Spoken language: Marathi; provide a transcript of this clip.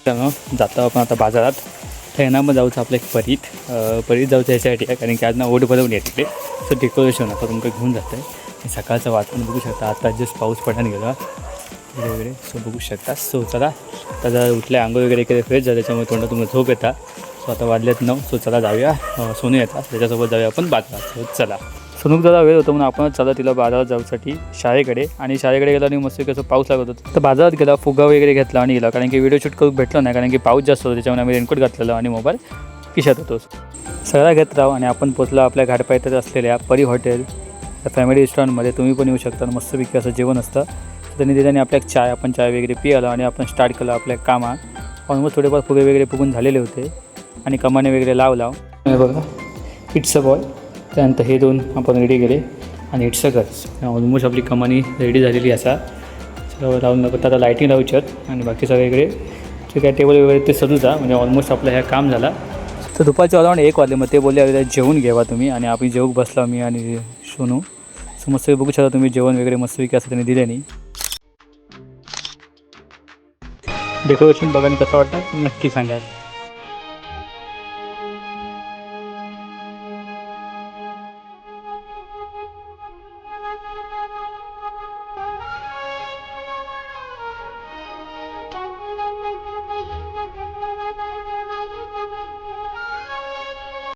जातो आपण आता बाजारात. तर यांना पण जाऊचं आपलं एक परीत जाऊचं याच्यासाठी आहे, कारण की आज ना ओढ बनवून आहे तिकडे. सो डेकोरेशन आता तुमचं घेऊन जातं आहे. सकाळचं वातावरण बघू शकता. आता जस्ट पाऊस पडायला गेला वगैरे. सो बघू शकता. सो चला आता जर उठल्या आंघोळ वगैरे केले फ्रेश झालं, त्याच्यामुळे तोंडात तुम्हाला झोप येतात. सो आता वाजलेत 9. सो चला जाऊया. सोनू येतात त्याच्यासोबत जाऊया आपण बाजारात. सो चला. सोनूक जरा वेळ होतो म्हणून आपण चला तिला बाजारात जाऊसाठी शाळेकडे. आणि शाळेकडे गेला आणि मस्त कसं पाऊस लागत होता. तर बाजारात गेला, फुगा वगैरे घेतला आणि गेला, कारण की व्हिडिओ शूट करून भेटलं नाही, कारण की पाऊस जास्त होतो. त्याच्यामुळे आम्ही रेनकोट घातलेलं आणि मोबाईल खिशात होतो. सगळा घेत राहू आणि आपण पोचलो आपल्या घाटपायथ्यात असलेल्या परी हॉटेल त्या फॅमिली रेस्टॉरंटमध्ये. तुम्ही पण येऊ शकता. मस्तपैकी असं जेवण असतं. त्यांनी दिल्याने आपल्या आपण चाय वगैरे पियाला आणि आपण स्टार्ट केलं आपल्या कामात. ऑलमोस्ट थोडेफार फुगे वगैरे फुगून झालेले होते आणि कमाने वगैरे लाव बघा. It's a boy. त्यानंतर हे 2 आपण रेडी केले आणि इट्स अ गर्ल्स. ऑलमोस्ट आपली कमानी रेडी झालेली असा. सर्व लावून नको आता लाईटिंग लावूच्यात आणि बाकी सगळीकडे जे काय टेबल वगैरे ते सजूचा, म्हणजे ऑलमोस्ट आपलं ह्या काम झाला. तर दुपारच्या अराउंड 1 वाजले. मग ते बोलले जेवून घ्यावा तुम्ही, आणि आपण जेवून बसला मी आणि सोनू. सो मस्त बघू शकता तुम्ही जेवण वगैरे मस्तपैकी असं त्यांनी दिले नाही. डेकोरेशन बघा कसं वाटतं नक्की सांगाल.